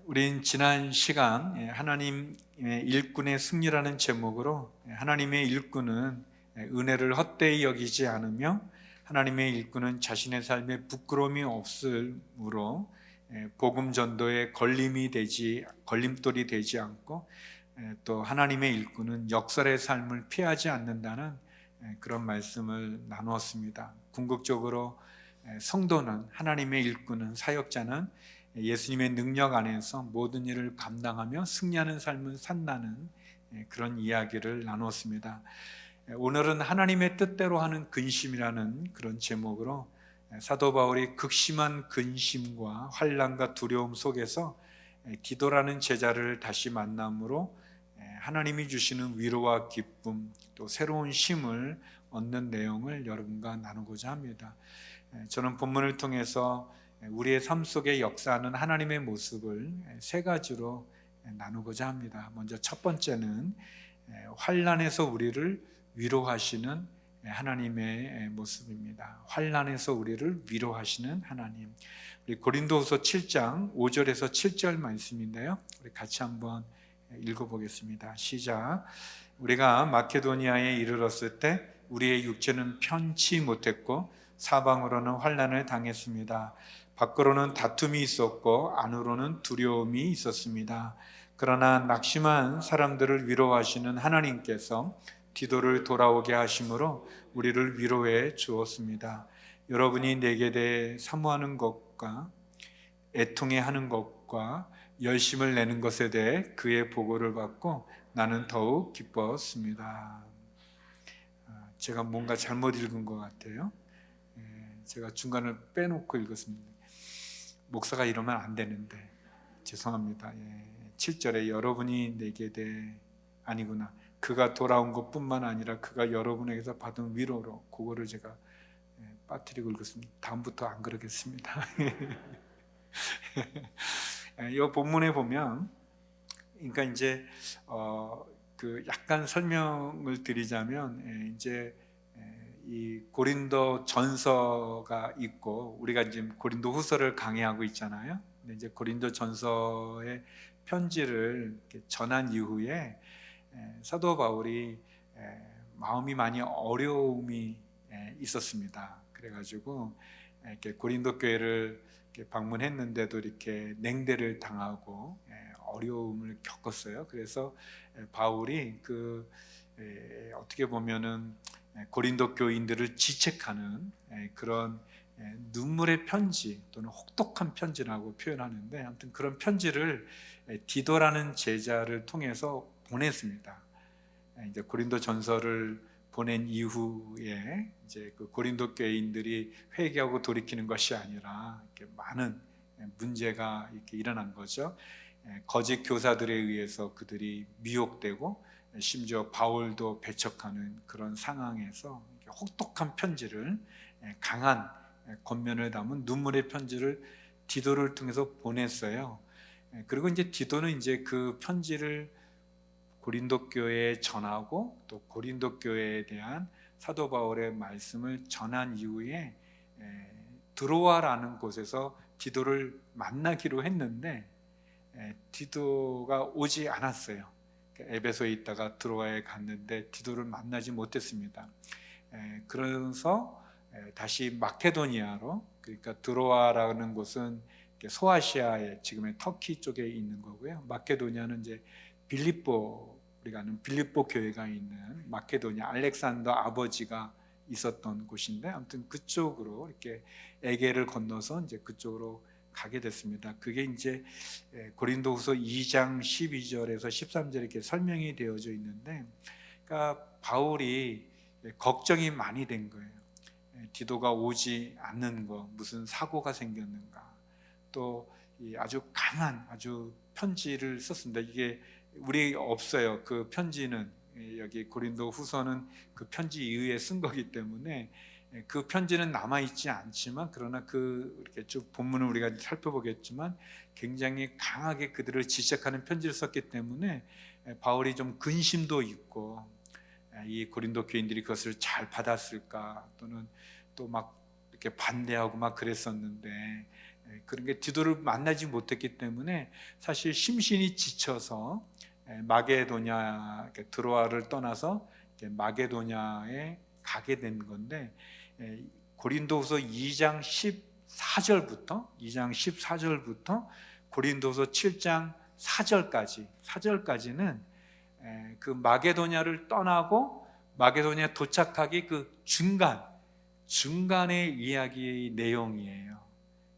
우린 지난 시간 하나님의 일꾼의 승리라는 제목으로 하나님의 일꾼은 은혜를 헛되이 여기지 않으며 하나님의 일꾼은 자신의 삶에 부끄러움이 없으므로 복음 전도에 걸림돌이 되지 않고 또 하나님의 일꾼은 역설의 삶을 피하지 않는다는 그런 말씀을 나누었습니다. 궁극적으로 성도는 하나님의 일꾼은 사역자는 예수님의 능력 안에서 모든 일을 감당하며 승리하는 삶을 산다는 그런 이야기를 나누었습니다. 오늘은 하나님의 뜻대로 하는 근심이라는 그런 제목으로 사도 바울이 극심한 근심과 환난과 두려움 속에서 디도라는 제자를 다시 만남으로 하나님이 주시는 위로와 기쁨 또 새로운 힘을 얻는 내용을 여러분과 나누고자 합니다. 저는 본문을 통해서 우리의 삶 속에 역사하는 하나님의 모습을 세 가지로 나누고자 합니다. 먼저 첫 번째는 환난에서 우리를 위로하시는 하나님의 모습입니다. 환난에서 우리를 위로하시는 하나님. 우리 고린도후서 7장 5절에서 7절 말씀인데요. 우리 같이 한번 읽어보겠습니다. 시작. 우리가 마케도니아에 이르렀을 때 우리의 육체는 편치 못했고 사방으로는 환난을 당했습니다. 밖으로는 다툼이 있었고 안으로는 두려움이 있었습니다. 그러나 낙심한 사람들을 위로하시는 하나님께서 디도를 돌아오게 하심으로 우리를 위로해 주었습니다. 여러분이 내게 대해 사모하는 것과 애통해하는 것과 열심을 내는 것에 대해 그의 보고를 받고 나는 더욱 기뻤습니다. 제가 뭔가 잘못 읽은 것 같아요. 제가 중간을 빼놓고 읽었습니다. 목사가 이러면 안 되는데 죄송합니다. 7절에 여러분이 내게 대해 아니구나. 그가 돌아온 것뿐만 아니라 그가 여러분에게서 받은 위로로 그거를 제가 빠뜨리고 읽었습니다. 다음부터 안 그러겠습니다. 이 본문에 보면 그러니까 이제 그 약간 설명을 드리자면 이제 이 고린도 전서가 있고 우리가 이제 고린도 후서를 강의하고 있잖아요. 근데 이제 고린도 전서의 편지를 전한 이후에 사도 바울이 마음이 많이 어려움이 있었습니다. 그래가지고 이렇게 고린도 교회를 이렇게 방문했는데도 이렇게 냉대를 당하고 어려움을 겪었어요. 그래서 바울이 어떻게 보면은 고린도 교인들을 지책하는 그런 눈물의 편지 또는 혹독한 편지라고 표현하는데 아무튼 그런 편지를 디도라는 제자를 통해서 보냈습니다. 이제 고린도 전서를 보낸 이후에 이제 그 고린도 교인들이 회개하고 돌이키는 것이 아니라 이렇게 많은 문제가 이렇게 일어난 거죠. 거짓 교사들에 의해서 그들이 미혹되고 심지어 바울도 배척하는 그런 상황에서 혹독한 편지를 강한 겉면을 담은 눈물의 편지를 디도를 통해서 보냈어요. 그리고 이제 디도는 이제 그 편지를 고린도 교회에 전하고 또 고린도 교회에 대한 사도 바울의 말씀을 전한 이후에 드로아라는 곳에서 디도를 만나기로 했는데 디도가 오지 않았어요. 에베소에 있다가 드로아에 갔는데 디도를 만나지 못했습니다. 그래서 다시 마케도니아로, 그러니까 드로아라는 곳은 소아시아의 지금의 터키 쪽에 있는 거고요. 마케도니아는 이제 우리가 아는 빌립보 교회가 있는 마케도니아, 알렉산더 아버지가 있었던 곳인데 아무튼 그쪽으로 이렇게 에게를 건너서 이제 그쪽으로 가게 됐습니다. 그게 이제 고린도후서 2장 12절에서 13절에 이렇게 설명이 되어져 있는데, 그러니까 바울이 걱정이 많이 된 거예요. 디도가 오지 않는 거, 무슨 사고가 생겼는가, 또 아주 강한 아주 편지를 썼습니다. 이게 우리 없어요. 그 편지는 여기 고린도 후서는 그 편지 이후에 쓴 거기 때문에 그 편지는 남아있지 않지만 그러나 이렇게 쭉 본문을 우리가 살펴보겠지만 굉장히 강하게 그들을 지적하는 편지를 썼기 때문에 바울이 좀 근심도 있고 이 고린도 교인들이 그것을 잘 받았을까 또는 또 막 이렇게 반대하고 막 그랬었는데 그런 게 디도를 만나지 못했기 때문에 사실 심신이 지쳐서 마게도냐, 드로아를 떠나서 마게도냐에 가게 된 건데, 고린도후서 2장 14절부터 고린도서 7장 4절까지는 그 마게도냐를 떠나고 마게도냐에 도착하기 그 중간의 이야기의 내용이에요.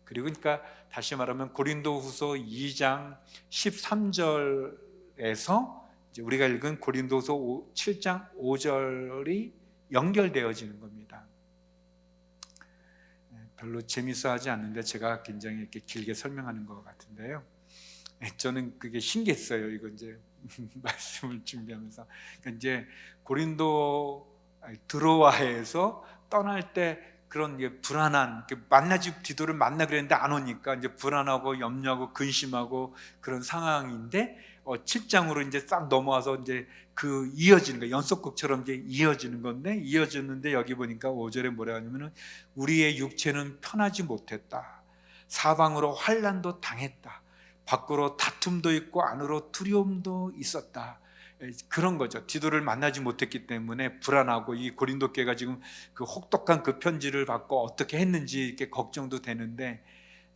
그리고 그러니까 다시 말하면 고린도후서 2장 13절에서 우리가 읽은 고린도후서 7장 5절이 연결되어지는 겁니다. 별로 재밌어하지 않는데 제가 굉장히 이렇게 길게 설명하는 것 같은데요. 저는 그게 신기했어요. 이거 이제 말씀을 준비하면서 이제 드로아에서 떠날 때 그런 불안한, 디도를 만나 그랬는데 안 오니까 이제 불안하고 염려하고 근심하고 그런 상황인데 7장으로 이제 싹 넘어와서 이제 그 이어지는 거, 연속극처럼 이제 이어지는 건데, 이어졌는데 여기 보니까 5절에 뭐라 하냐면은 우리의 육체는 편하지 못했다. 사방으로 환난도 당했다. 밖으로 다툼도 있고 안으로 두려움도 있었다. 그런 거죠. 디도를 만나지 못했기 때문에 불안하고, 이 고린도 교회가 지금 그 혹독한 그 편지를 받고 어떻게 했는지 이렇게 걱정도 되는데,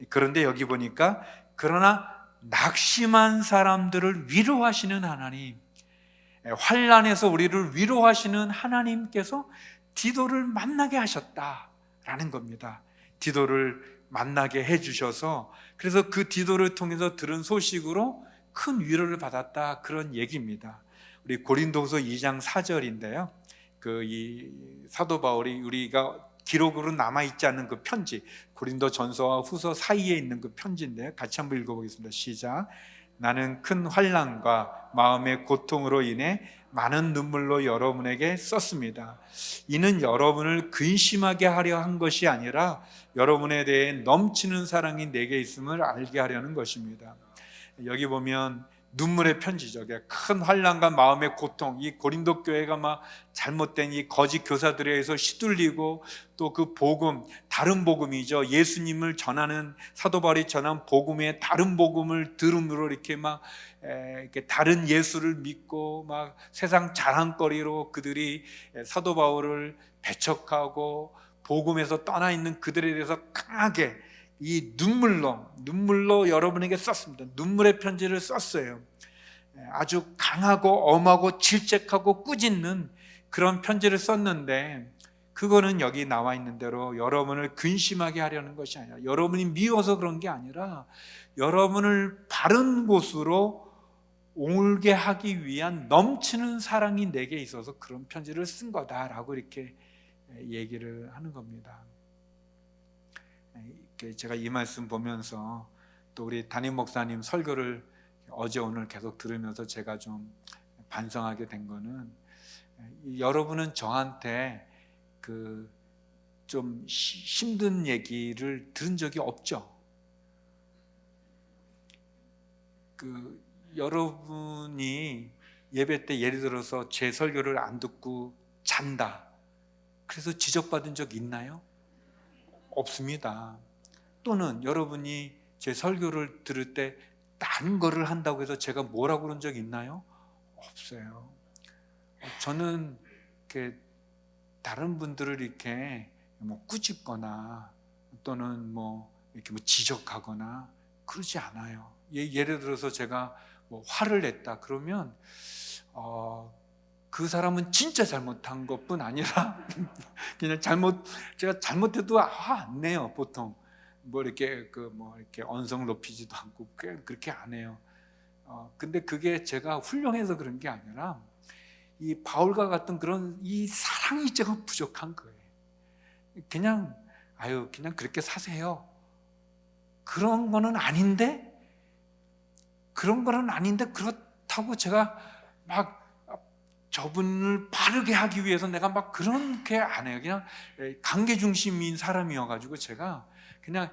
그런데 여기 보니까 그러나 낙심한 사람들을 위로하시는 하나님, 환난에서 우리를 위로하시는 하나님께서 디도를 만나게 하셨다라는 겁니다. 디도를 만나게 해주셔서, 그래서 그 디도를 통해서 들은 소식으로 큰 위로를 받았다, 그런 얘기입니다. 우리 고린도후서 2장 4절인데요. 이 사도 바울이 우리가 기록으로 남아있지 않은 그 편지, 고린도 전서와 후서 사이에 있는 그 편지인데요. 같이 한번 읽어보겠습니다. 시작. 나는 큰 환난과 마음의 고통으로 인해 많은 눈물로 여러분에게 썼습니다. 이는 여러분을 근심하게 하려 한 것이 아니라 여러분에 대해 넘치는 사랑이 내게 있음을 알게 하려는 것입니다. 여기 보면 눈물의 편지죠. 큰 환난과 마음의 고통, 이 고린도 교회가 막 잘못된 이 거짓 교사들에 의해서 시들리고, 또 그 복음, 다른 복음이죠. 예수님을 전하는, 사도 바울이 전한 복음의 다른 복음을 들음으로 이렇게 막 이렇게 다른 예수를 믿고 막 세상 자랑거리로 그들이 사도 바울을 배척하고 복음에서 떠나 있는 그들에 대해서 강하게 이 눈물로 여러분에게 썼습니다. 눈물의 편지를 썼어요. 아주 강하고 엄하고 질책하고 꾸짖는 그런 편지를 썼는데, 그거는 여기 나와 있는 대로 여러분을 근심하게 하려는 것이 아니라, 여러분이 미워서 그런 게 아니라 여러분을 바른 곳으로 옮게 하기 위한 넘치는 사랑이 내게 있어서 그런 편지를 쓴 거다라고 이렇게 얘기를 하는 겁니다. 제가 이 말씀 보면서 또 우리 담임 목사님 설교를 어제 오늘 계속 들으면서 제가 좀 반성하게 된 거는, 여러분은 저한테 좀 힘든 얘기를 들은 적이 없죠. 여러분이 예배 때 예를 들어서 제 설교를 안 듣고 잔다, 그래서 지적받은 적 있나요? 없습니다. 또는 여러분이 제 설교를 들을 때 다른 거를 한다고 해서 제가 뭐라고 그런 적 있나요? 없어요. 저는 이렇게 다른 분들을 이렇게 꾸짖거나 또는 이렇게 지적하거나 그러지 않아요. 예를 들어서 제가 화를 냈다 그러면 그 사람은 진짜 잘못한 것뿐 아니라 그냥 제가 잘못해도 화 안 내요. 보통 이렇게 언성 높이지도 않고 그렇게 안 해요. 근데 그게 제가 훌륭해서 그런 게 아니라 이 바울과 같은 그런 이 사랑이 제가 부족한 거예요. 그냥 그렇게 사세요. 그런 거는 아닌데 그렇다고 제가 막 저분을 바르게 하기 위해서 내가 막 그렇게 안 해요. 그냥 관계 중심인 사람이어가지고 제가 그냥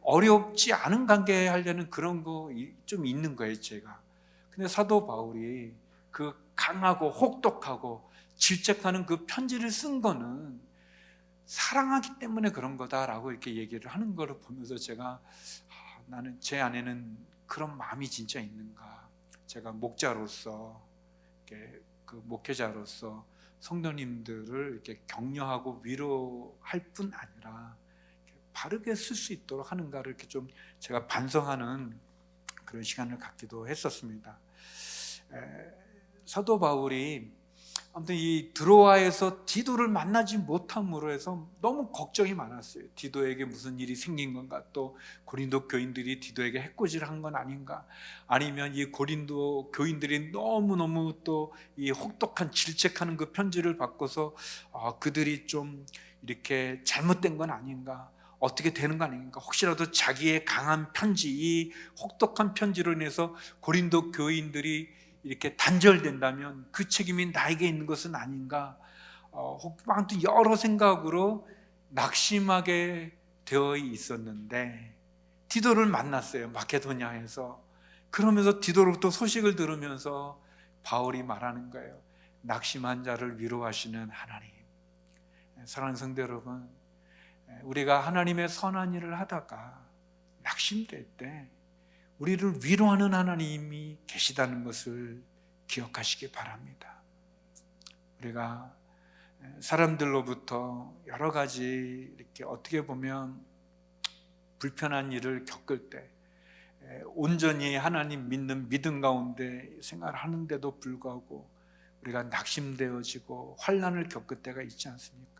어렵지 않은 관계 하려는 그런 거 좀 있는 거예요, 제가. 근데 사도 바울이 그 강하고 혹독하고 질책하는 그 편지를 쓴 거는 사랑하기 때문에 그런 거다라고 이렇게 얘기를 하는 거를 보면서 제가 나는 제 안에는 그런 마음이 진짜 있는가. 제가 목자로서, 이렇게 그 목회자로서 성도님들을 이렇게 격려하고 위로할 뿐 아니라 바르게 쓸 수 있도록 하는가를 이렇게 좀 제가 반성하는 그런 시간을 갖기도 했었습니다. 사도 바울이 아무튼 이 드로아에서 디도를 만나지 못함으로 해서 너무 걱정이 많았어요. 디도에게 무슨 일이 생긴 건가, 또 고린도 교인들이 디도에게 해코지를 한 건 아닌가, 아니면 이 고린도 교인들이 너무너무 또 이 혹독한 질책하는 그 편지를 받고서 그들이 좀 이렇게 잘못된 건 아닌가, 어떻게 되는 거 아닌가, 혹시라도 자기의 강한 편지, 이 혹독한 편지로 인해서 고린도 교인들이 이렇게 단절된다면 그 책임이 나에게 있는 것은 아닌가, 아무튼 여러 생각으로 낙심하게 되어 있었는데 디도를 만났어요, 마케도니아에서. 그러면서 디도로부터 소식을 들으면서 바울이 말하는 거예요. 낙심한 자를 위로하시는 하나님. 사랑하는 성도 여러분, 우리가 하나님의 선한 일을 하다가 낙심될 때 우리를 위로하는 하나님이 계시다는 것을 기억하시기 바랍니다. 우리가 사람들로부터 여러 가지 이렇게 어떻게 보면 불편한 일을 겪을 때 온전히 하나님 믿는 믿음 가운데 생활을 하는데도 불구하고 우리가 낙심되어지고 환난을 겪을 때가 있지 않습니까?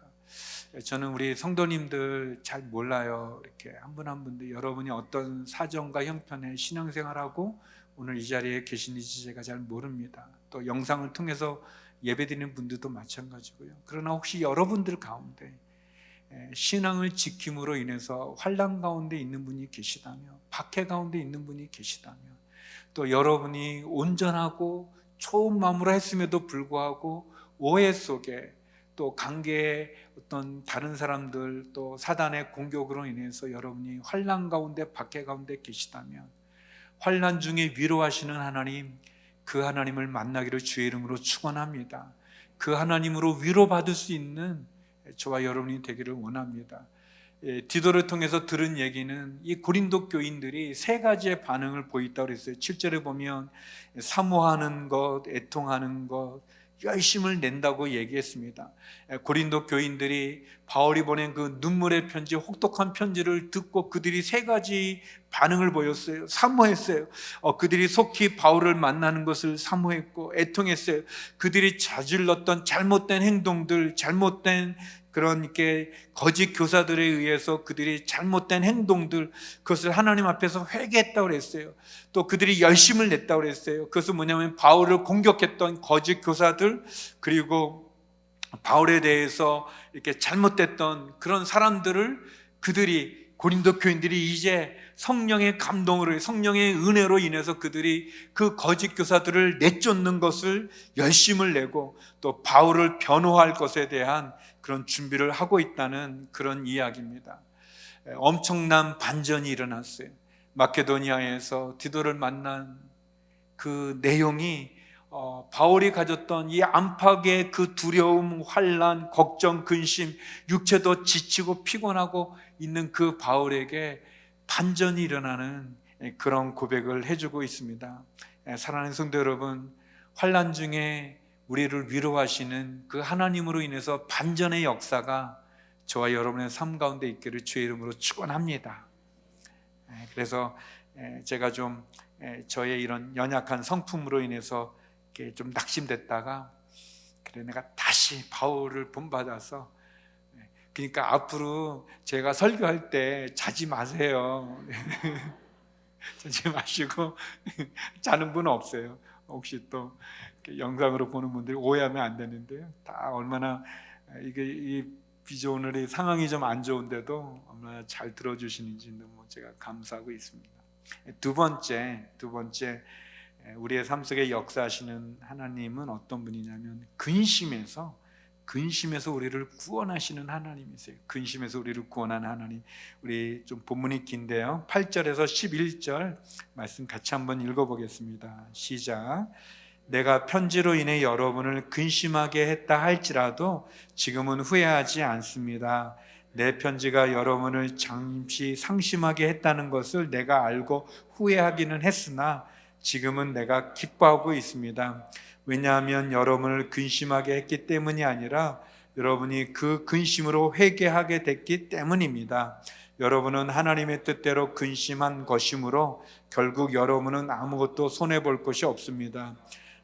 저는 우리 성도님들 잘 몰라요. 이렇게 한 분 한 분도 여러분이 어떤 사정과 형편의 신앙생활하고 오늘 이 자리에 계시는지 제가 잘 모릅니다. 또 영상을 통해서 예배드리는 분들도 마찬가지고요. 그러나 혹시 여러분들 가운데 신앙을 지킴으로 인해서 환난 가운데 있는 분이 계시다면, 박해 가운데 있는 분이 계시다면, 또 여러분이 온전하고 좋은 마음으로 했음에도 불구하고 오해 속에, 또 관계의 어떤 다른 사람들, 또 사단의 공격으로 인해서 여러분이 환난 가운데, 박해 가운데 계시다면, 환난 중에 위로하시는 하나님, 그 하나님을 만나기를 주의 이름으로 축원합니다. 그 하나님으로 위로받을 수 있는 저와 여러분이 되기를 원합니다. 디도를 통해서 들은 얘기는 이 고린도 교인들이 세 가지의 반응을 보였다고 그랬어요. 7절에 보면 사모하는 것, 애통하는 것, 열심을 낸다고 얘기했습니다. 고린도 교인들이 바울이 보낸 그 눈물의 편지, 혹독한 편지를 듣고 그들이 세 가지 반응을 보였어요. 사모했어요. 그들이 속히 바울을 만나는 것을 사모했고, 애통했어요. 그들이 저질렀던 잘못된 행동들, 잘못된 그런 이렇게 거짓 교사들에 의해서 그들이 잘못된 행동들, 그것을 하나님 앞에서 회개했다고 그랬어요. 또 그들이 열심을 냈다고 그랬어요. 그것은 뭐냐면 바울을 공격했던 거짓 교사들, 그리고 바울에 대해서 이렇게 잘못됐던 그런 사람들을 그들이, 고린도 교인들이 이제 성령의 감동으로, 성령의 은혜로 인해서 그들이 그 거짓 교사들을 내쫓는 것을 열심을 내고 또 바울을 변호할 것에 대한 그런 준비를 하고 있다는 그런 이야기입니다. 엄청난 반전이 일어났어요. 마케도니아에서 디도를 만난 그 내용이 바울이 가졌던 이 안팎의 그 두려움, 환난, 걱정, 근심, 육체도 지치고 피곤하고 있는 그 바울에게 반전이 일어나는 그런 고백을 해주고 있습니다. 사랑하는 성도 여러분, 환난 중에 우리를 위로하시는 그 하나님으로 인해서 반전의 역사가 저와 여러분의 삶 가운데 있기를 주의 이름으로 축원합니다. 그래서 제가 좀 저의 이런 연약한 성품으로 인해서 좀 낙심됐다가, 그래 내가 다시 바울을 본받아서, 그러니까 앞으로 제가 설교할 때 자지 마세요. 자지 마시고 자는 분 없어요. 혹시 또 영상으로 보는 분들이 오해하면 안 되는데요. 다 얼마나 이게 이 비저 오늘의 상황이 좀 안 좋은데도 얼마나 잘 들어주시는지 너무 제가 감사하고 있습니다. 두 번째 우리의 삶 속에 역사하시는 하나님은 어떤 분이냐면 근심에서 우리를 구원하시는 하나님이세요. 근심에서 우리를 구원하는 하나님. 우리 좀 본문이 긴데요, 8절에서 11절 말씀 같이 한번 읽어보겠습니다. 시작. 내가 편지로 인해 여러분을 근심하게 했다 할지라도 지금은 후회하지 않습니다. 내 편지가 여러분을 잠시 상심하게 했다는 것을 내가 알고 후회하기는 했으나 지금은 내가 기뻐하고 있습니다. 왜냐하면 여러분을 근심하게 했기 때문이 아니라 여러분이 그 근심으로 회개하게 됐기 때문입니다. 여러분은 하나님의 뜻대로 근심한 것이므로 결국 여러분은 아무것도 손해볼 것이 없습니다.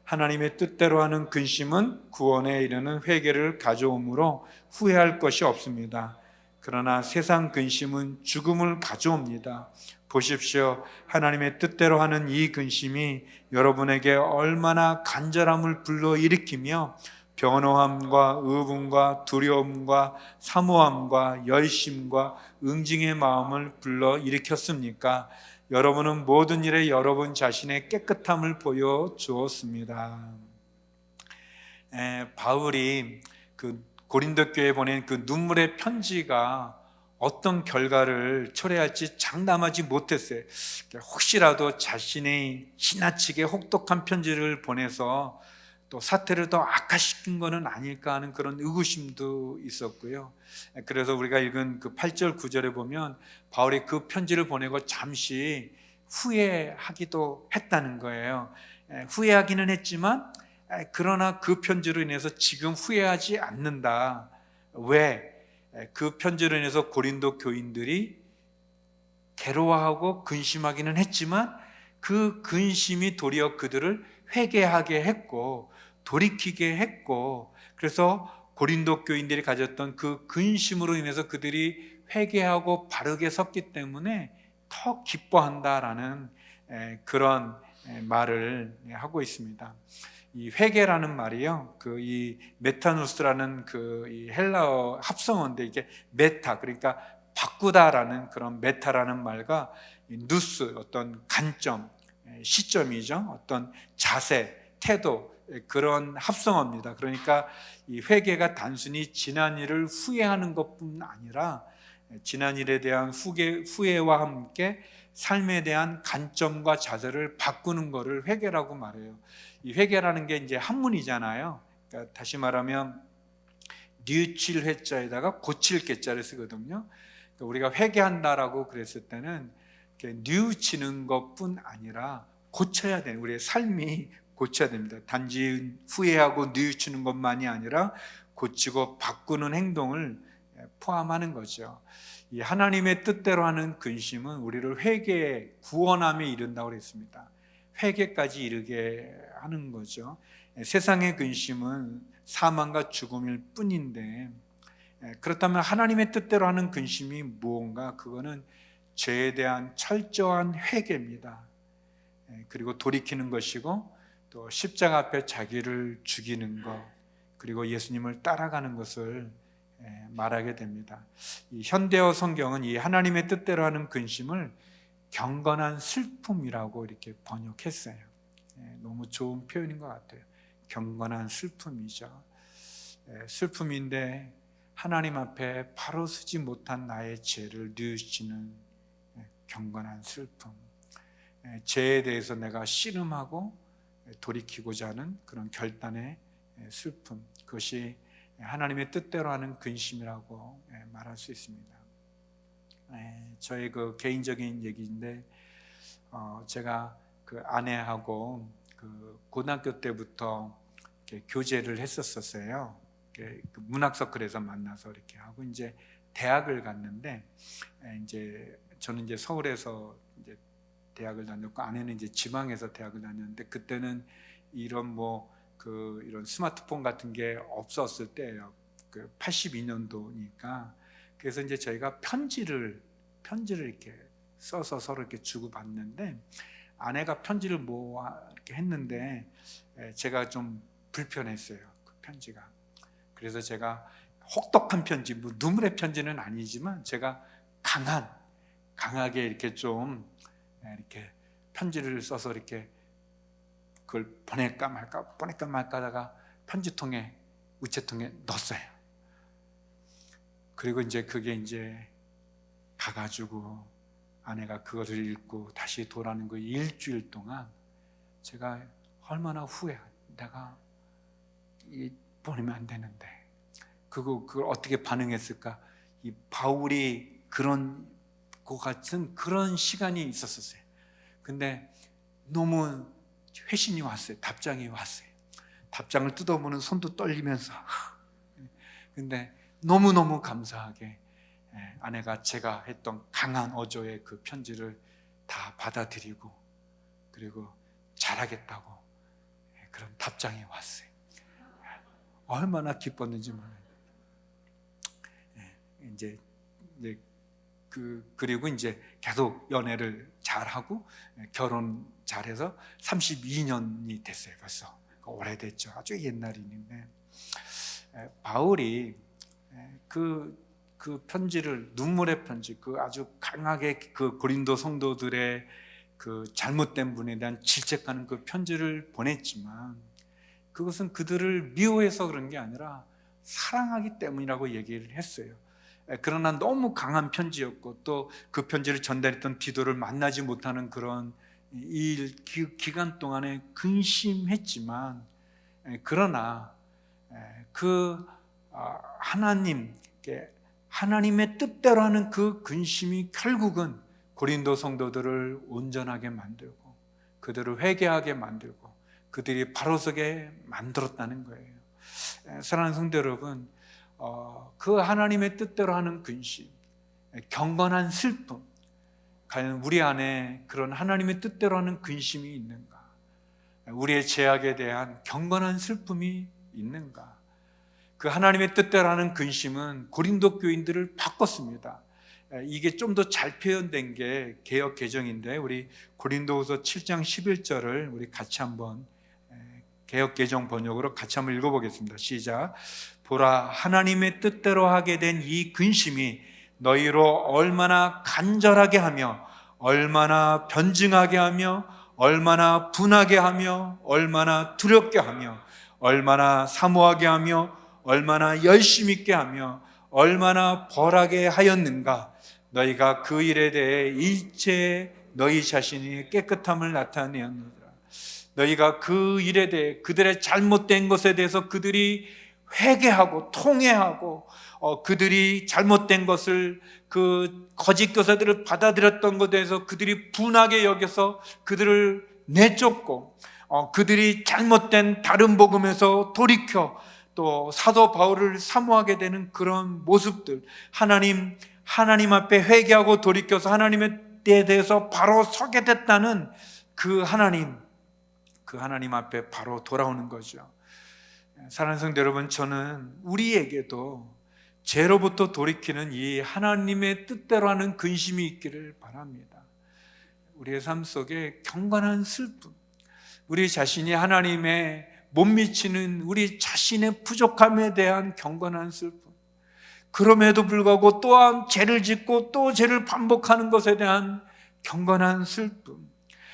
하나님의 뜻대로 하는 근심은 구원에 이르는 회개를 가져오므로 후회할 것이 없습니다. 그러나 세상 근심은 죽음을 가져옵니다. 보십시오. 하나님의 뜻대로 하는 이 근심이 여러분에게 얼마나 간절함을 불러일으키며 변호함과 의분과 두려움과 사모함과 열심과 응징의 마음을 불러일으켰습니까? 여러분은 모든 일에 여러분 자신의 깨끗함을 보여주었습니다. 바울이 그 고린도 교회에 보낸 그 눈물의 편지가 어떤 결과를 초래할지 장담하지 못했어요. 혹시라도 자신이 지나치게 혹독한 편지를 보내서 또 사태를 더 악화시킨 것은 아닐까 하는 그런 의구심도 있었고요. 그래서 우리가 읽은 그 8절 9절에 보면 바울이 그 편지를 보내고 잠시 후회하기도 했다는 거예요. 후회하기는 했지만 그러나 그 편지로 인해서 지금 후회하지 않는다. 왜? 그 편지로 인해서 고린도 교인들이 괴로워하고 근심하기는 했지만 그 근심이 도리어 그들을 회개하게 했고 돌이키게 했고, 그래서 고린도 교인들이 가졌던 그 근심으로 인해서 그들이 회개하고 바르게 섰기 때문에 더 기뻐한다라는 그런 말을 하고 있습니다. 이 회개라는 말이요, 그 이 메타누스라는 그 이 헬라어 합성어인데 이게 메타, 그러니까 바꾸다라는 그런 메타라는 말과 누스, 어떤 관점, 시점이죠. 어떤 자세, 태도, 그런 합성어입니다. 그러니까 이 회개가 단순히 지난 일을 후회하는 것뿐 아니라 지난 일에 대한 후회와 함께 삶에 대한 관점과 자세를 바꾸는 것을 회개라고 말해요. 이 회개라는 게 이제 한문이잖아요. 그러니까 다시 말하면 뉘칠 회자에다가 고칠 개자를 쓰거든요. 그러니까 우리가 회개한다라고 그랬을 때는 뉘우치는 것뿐 아니라 고쳐야 돼요. 우리의 삶이 고쳐야 됩니다. 단지 후회하고 뉘우치는 것만이 아니라 고치고 바꾸는 행동을 포함하는 거죠. 이 하나님의 뜻대로 하는 근심은 우리를 회개의 구원함에 이른다고 그랬습니다. 회개까지 이르게 하는 거죠. 세상의 근심은 사망과 죽음일 뿐인데, 그렇다면 하나님의 뜻대로 하는 근심이 무언가? 그거는 죄에 대한 철저한 회개입니다. 그리고 돌이키는 것이고 또 십자가 앞에 자기를 죽이는 것, 그리고 예수님을 따라가는 것을 말하게 됩니다. 이 현대어 성경은 이 하나님의 뜻대로 하는 근심을 경건한 슬픔이라고 이렇게 번역했어요. 너무 좋은 표현인 것 같아요. 경건한 슬픔이죠. 슬픔인데 하나님 앞에 바로 서지 못한 나의 죄를 뉘우치는 경건한 슬픔. 죄에 대해서 내가 씨름하고 돌이키고자 하는 그런 결단의 슬픔. 그것이 하나님의 뜻대로 하는 근심이라고 말할 수 있습니다. 저의 그 개인적인 얘기인데, 제가 그 아내하고 그 고등학교 때부터 이렇게 교제를 했었어요. 그 문학서클에서 만나서 이렇게 하고 이제 대학을 갔는데, 이제 저는 이제 서울에서 이제 대학을 다녔고 아내는 이제 지방에서 대학을 다녔는데, 그때는 이런 이런 스마트폰 같은 게 없었을 때예요. 그 82년도니까. 그래서 이제 저희가 편지를 이렇게 써서 서로 이렇게 주고 받는데, 아내가 편지를 이렇게 했는데 제가 좀 불편했어요. 그 편지가. 그래서 제가 혹독한 편지, 눈물의 편지는 아니지만 제가 강하게 이렇게 좀 이렇게 편지를 써서 이렇게 그걸 보낼까 말까 하다가 편지통에, 우체통에 넣었어요. 그리고 이제 그게 이제 가가지고 아내가 그것을 읽고 다시 돌아오는 거 일주일 동안 제가 얼마나 내가 보내면 안 되는데. 그걸 어떻게 반응했을까? 이 바울이 그런 것 같은 그런 시간이 있었어요. 근데 너무 회신이 왔어요. 답장이 왔어요. 답장을 뜯어보는 손도 떨리면서. 근데 너무너무 감사하게 아내가 제가 했던 강한 어조의 그 편지를 다 받아들이고, 그리고 잘하겠다고 그런 답장이 왔어요. 얼마나 기뻤는지 몰라요. 그리고 이제 계속 연애를 잘하고 결혼 잘해서 32년이 됐어요. 벌써 오래됐죠. 아주 옛날이는데 바울이 그 편지를, 눈물의 편지, 그 아주 강하게 그 고린도 성도들의 그 잘못된 분에 대한 질책하는 그 편지를 보냈지만, 그것은 그들을 미워해서 그런 게 아니라 사랑하기 때문이라고 얘기를 했어요. 그러나 너무 강한 편지였고, 또 그 편지를 전달했던 디도를 만나지 못하는 그런 기간 동안에 근심했지만, 그러나 그 하나님의 뜻대로 하는 그 근심이 결국은 고린도 성도들을 온전하게 만들고, 그들을 회개하게 만들고, 그들이 바로 서게 만들었다는 거예요. 사랑하는 성도 여러분, 그 하나님의 뜻대로 하는 근심, 경건한 슬픔, 과연 우리 안에 그런 하나님의 뜻대로 하는 근심이 있는가? 우리의 죄악에 대한 경건한 슬픔이 있는가? 그 하나님의 뜻대로 하는 근심은 고린도 교인들을 바꿨습니다. 이게 좀 더 잘 표현된 게 개역 개정인데, 우리 고린도후서 7장 11절을 우리 같이 한번 개역 개정 번역으로 같이 한번 읽어보겠습니다. 시작. 보라, 하나님의 뜻대로 하게 된 이 근심이 너희로 얼마나 간절하게 하며, 얼마나 변증하게 하며, 얼마나 분하게 하며, 얼마나 두렵게 하며, 얼마나 사모하게 하며, 얼마나 열심 있게 하며, 얼마나 벌하게 하였는가. 너희가 그 일에 대해 일체의 너희 자신이 깨끗함을 나타내었느니라. 너희가 그 일에 대해, 그들의 잘못된 것에 대해서 그들이 회개하고 통회하고, 그들이 잘못된 것을, 그 거짓 교사들을 받아들였던 것에 대해서 그들이 분하게 여겨서 그들을 내쫓고, 그들이 잘못된 다른 복음에서 돌이켜 또 사도 바울을 사모하게 되는 그런 모습들, 하나님 앞에 회개하고 돌이켜서 하나님에 대해서 바로 서게 됐다는 그 하나님 앞에 바로 돌아오는 거죠. 사랑하는 성도 여러분, 저는 우리에게도 죄로부터 돌이키는 이 하나님의 뜻대로 하는 근심이 있기를 바랍니다. 우리의 삶 속에 경건한 슬픔, 우리 자신이 하나님의 못 미치는 우리 자신의 부족함에 대한 경건한 슬픔, 그럼에도 불구하고 또한 죄를 짓고 또 죄를 반복하는 것에 대한 경건한 슬픔,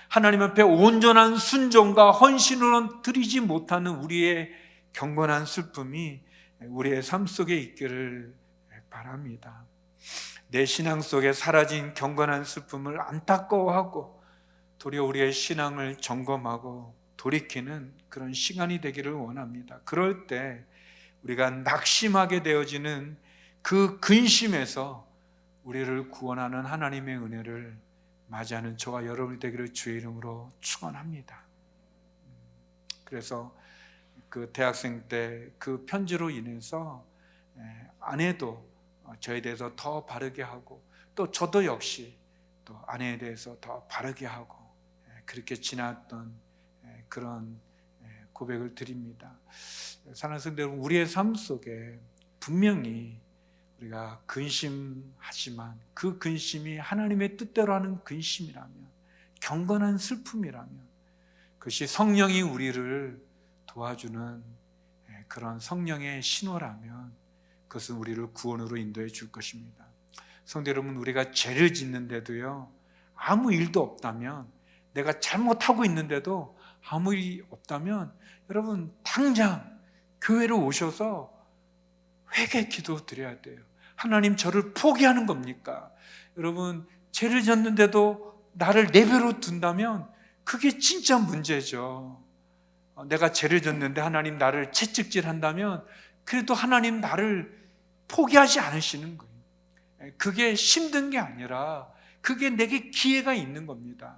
하나님 앞에 온전한 순종과 헌신으로 드리지 못하는 우리의 경건한 슬픔이 우리의 삶 속에 있기를 바랍니다. 내 신앙 속에 사라진 경건한 슬픔을 안타까워하고 도리어 우리의 신앙을 점검하고 돌이키는 그런 시간이 되기를 원합니다. 그럴 때 우리가 낙심하게 되어지는 그 근심에서 우리를 구원하는 하나님의 은혜를 맞이하는 저와 여러분이 되기를 주의 이름으로 축원합니다. 그래서 그 대학생 때 그 편지로 인해서 아내도 저에 대해서 더 바르게 하고, 또 저도 역시 또 아내에 대해서 더 바르게 하고, 그렇게 지났던 그런 고백을 드립니다. 사랑하는 성도 여러분, 우리의 삶 속에 분명히 우리가 근심하지만 그 근심이 하나님의 뜻대로 하는 근심이라면, 경건한 슬픔이라면, 그것이 성령이 우리를 도와주는 그런 성령의 신호라면 그것은 우리를 구원으로 인도해 줄 것입니다. 성도 여러분, 우리가 죄를 짓는데도요, 아무 일도 없다면, 내가 잘못하고 있는데도 아무 일이 없다면, 여러분 당장 교회로 오셔서 회개 기도 드려야 돼요. 하나님, 저를 포기하는 겁니까? 여러분, 죄를 졌는데도 나를 내버려 둔다면 그게 진짜 문제죠. 내가 죄를 졌는데 하나님 나를 채찍질한다면 그래도 하나님 나를 포기하지 않으시는 거예요. 그게 힘든 게 아니라 그게 내게 기회가 있는 겁니다.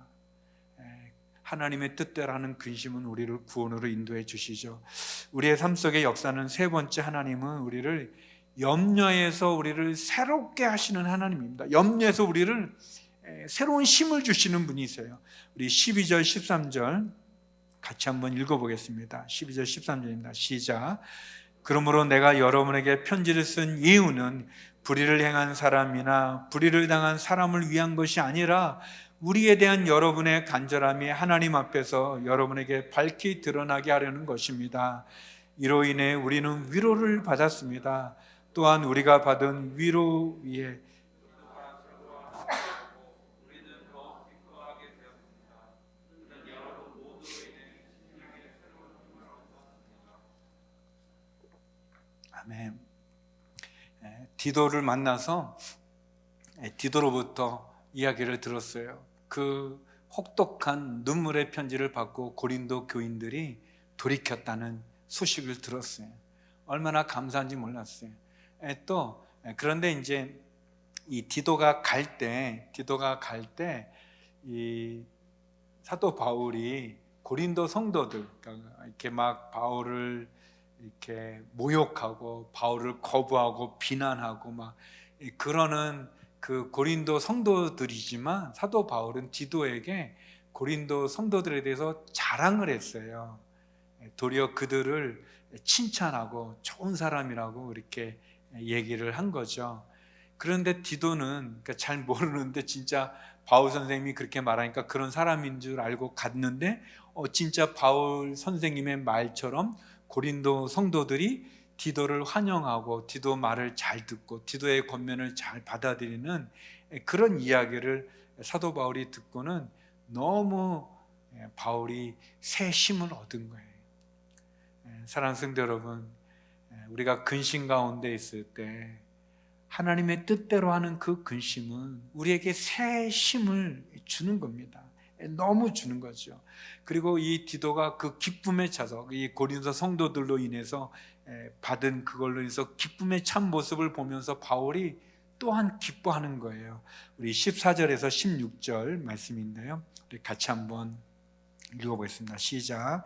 하나님의 뜻대로라는 근심은 우리를 구원으로 인도해 주시죠. 우리의 삶 속의 역사는 세 번째, 하나님은 우리를 염려에서 우리를 새롭게 하시는 하나님입니다. 염려에서 우리를 새로운 힘을 주시는 분이세요. 우리 12절 13절 같이 한번 읽어보겠습니다. 12절 13절입니다. 시작. 그러므로 내가 여러분에게 편지를 쓴 이유는 불의를 행한 사람이나 불의를 당한 사람을 위한 것이 아니라 우리에 대한 여러분의 간절함이 하나님 앞에서 여러분에게 밝히 드러나게 하려는 것입니다. 이로 인해 우리는 위로를 받았습니다. 또한 우리가 받은 위로 위에 아멘. 디도를 만나서 디도로부터 이야기를 들었어요. 그 혹독한 눈물의 편지를 받고 고린도 교인들이 돌이켰다는 소식을 들었어요. 얼마나 감사한지 몰랐어요. 그런데 이제 이 디도가 갈 때 이 사도 바울이 고린도 성도들, 그러니까 이렇게 막 바울을 이렇게 모욕하고 바울을 거부하고 비난하고 막 그러는 그 고린도 성도들이지만 사도 바울은 디도에게 고린도 성도들에 대해서 자랑을 했어요. 도리어 그들을 칭찬하고 좋은 사람이라고 이렇게 얘기를 한 거죠. 그런데 디도는 잘 모르는데 진짜 바울 선생님이 그렇게 말하니까 그런 사람인 줄 알고 갔는데 진짜 바울 선생님의 말처럼 고린도 성도들이 디도를 환영하고 디도 말을 잘 듣고 디도의 권면을 잘 받아들이는 그런 이야기를 사도 바울이 듣고는 너무 바울이 새 힘을 얻은 거예요. 사랑하는 성도 여러분, 우리가 근심 가운데 있을 때 하나님의 뜻대로 하는 그 근심은 우리에게 새 힘을 주는 겁니다. 너무 주는 거죠. 그리고 이 디도가 그 기쁨에 차서 이 고린도 성도들로 인해서 받은 그걸로 인해서 기쁨의 참 모습을 보면서 바울이 또한 기뻐하는 거예요. 우리 14절에서 16절 말씀인데요, 우리 같이 한번 읽어보겠습니다. 시작.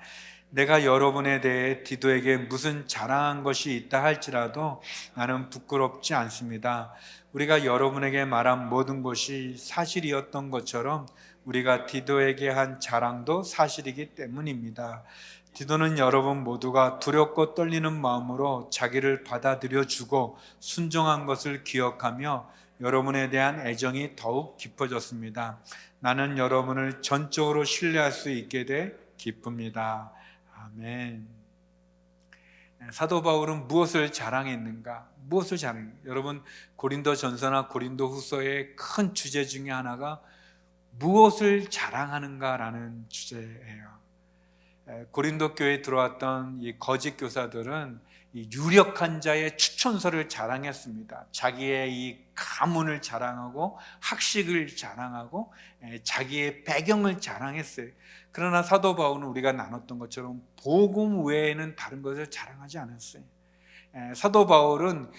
내가 여러분에 대해 디도에게 무슨 자랑한 것이 있다 할지라도 나는 부끄럽지 않습니다. 우리가 여러분에게 말한 모든 것이 사실이었던 것처럼 우리가 디도에게 한 자랑도 사실이기 때문입니다. 디도는 여러분 모두가 두렵고 떨리는 마음으로 자기를 받아들여 주고 순종한 것을 기억하며 여러분에 대한 애정이 더욱 깊어졌습니다. 나는 여러분을 전적으로 신뢰할 수 있게 돼 기쁩니다. 아멘. 사도 바울은 무엇을 자랑했는가? 무엇을 자랑했는가? 여러분, 고린도 전서나 고린도 후서의 큰 주제 중에 하나가 무엇을 자랑하는가라는 주제예요. 고린도 교회에 들어왔던 이 거짓 교사들은 이 유력한 자의 추천서를 자랑했습니다. 자기의 이 가문을 자랑하고 학식을 자랑하고 자기의 배경을 자랑했어요. 그러나 사도 바울은 우리가 나눴던 것처럼 복음 외에는 다른 것을 자랑하지 않았어요. 사도 바울은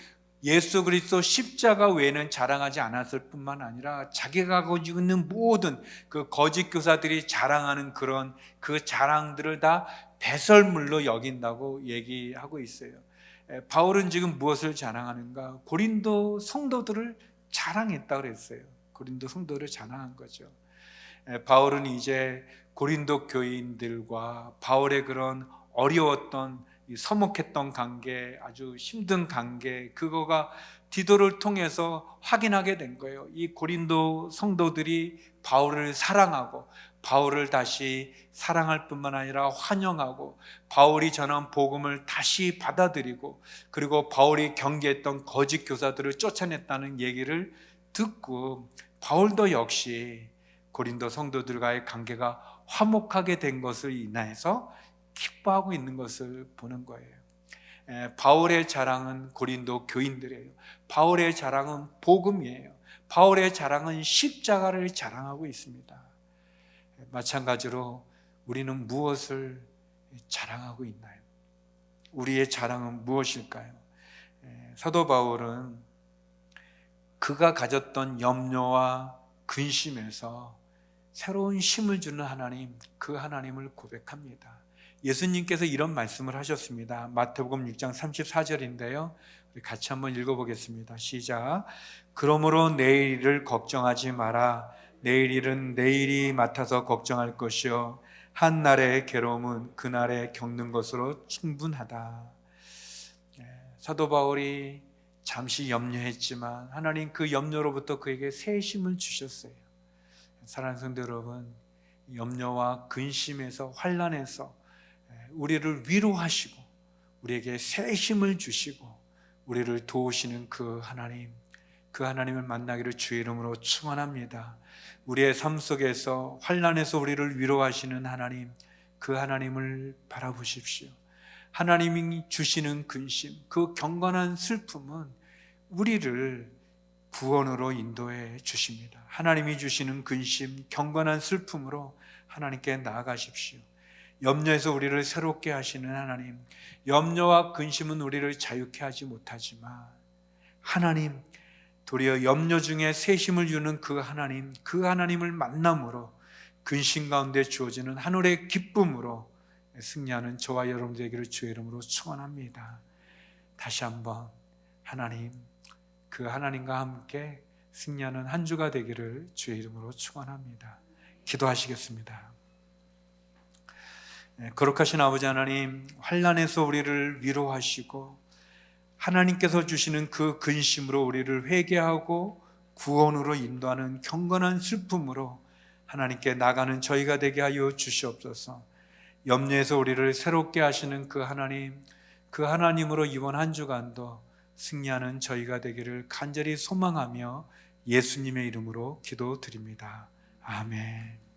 예수 그리스도 십자가 외에는 자랑하지 않았을 뿐만 아니라 자기가 가지고 있는 모든 그 거짓 교사들이 자랑하는 그런 그 자랑들을 다 배설물로 여긴다고 얘기하고 있어요. 바울은 지금 무엇을 자랑하는가? 고린도 성도들을 자랑했다고 그랬어요. 고린도 성도를 자랑한 거죠. 바울은 이제 고린도 교인들과 바울의 그런 어려웠던 서먹했던 관계, 아주 힘든 관계, 그거가 디도를 통해서 확인하게 된 거예요. 이 고린도 성도들이 바울을 사랑하고 바울을 다시 사랑할 뿐만 아니라 환영하고 바울이 전한 복음을 다시 받아들이고 그리고 바울이 경계했던 거짓 교사들을 쫓아냈다는 얘기를 듣고 바울도 역시 고린도 성도들과의 관계가 화목하게 된 것을 인하여서 기뻐하고 있는 것을 보는 거예요. 바울의 자랑은 고린도 교인들이에요. 바울의 자랑은 복음이에요. 바울의 자랑은 십자가를 자랑하고 있습니다. 마찬가지로 우리는 무엇을 자랑하고 있나요? 우리의 자랑은 무엇일까요? 사도 바울은 그가 가졌던 염려와 근심에서 새로운 힘을 주는 하나님, 그 하나님을 고백합니다. 예수님께서 이런 말씀을 하셨습니다. 마태복음 6장 34절인데요. 우리 같이 한번 읽어보겠습니다. 시작. 그러므로 내일 일을 걱정하지 마라. 내일 일은 내일이 맡아서 걱정할 것이요 한 날의 괴로움은 그날에 겪는 것으로 충분하다. 사도 바울이 잠시 염려했지만 하나님 그 염려로부터 그에게 새 힘을 주셨어요. 사랑하는 성도 여러분, 염려와 근심에서, 환난에서 우리를 위로하시고 우리에게 새 힘을 주시고 우리를 도우시는 그 하나님, 그 하나님을 만나기를 주의 이름으로 축원합니다. 우리의 삶 속에서 환난에서 우리를 위로하시는 하나님, 그 하나님을 바라보십시오. 하나님이 주시는 근심, 그 경건한 슬픔은 우리를 구원으로 인도해 주십니다. 하나님이 주시는 근심, 경건한 슬픔으로 하나님께 나아가십시오. 염려에서 우리를 새롭게 하시는 하나님, 염려와 근심은 우리를 자유케 하지 못하지만 하나님, 도리어 염려 중에 새 힘을 주는 그 하나님, 그 하나님을 만남으로 근심 가운데 주어지는 하늘의 기쁨으로 승리하는 저와 여러분들 되기를 주의 이름으로 축원합니다. 다시 한번 하나님, 그 하나님과 함께 승리하는 한 주가 되기를 주의 이름으로 축원합니다. 기도하시겠습니다. 거룩하신 아버지 하나님, 환난에서 우리를 위로하시고 하나님께서 주시는 그 근심으로 우리를 회개하고 구원으로 인도하는 경건한 슬픔으로 하나님께 나가는 저희가 되게 하여 주시옵소서. 염려에서 우리를 새롭게 하시는 그 하나님, 그 하나님으로 이번 한 주간도 승리하는 저희가 되기를 간절히 소망하며 예수님의 이름으로 기도드립니다. 아멘.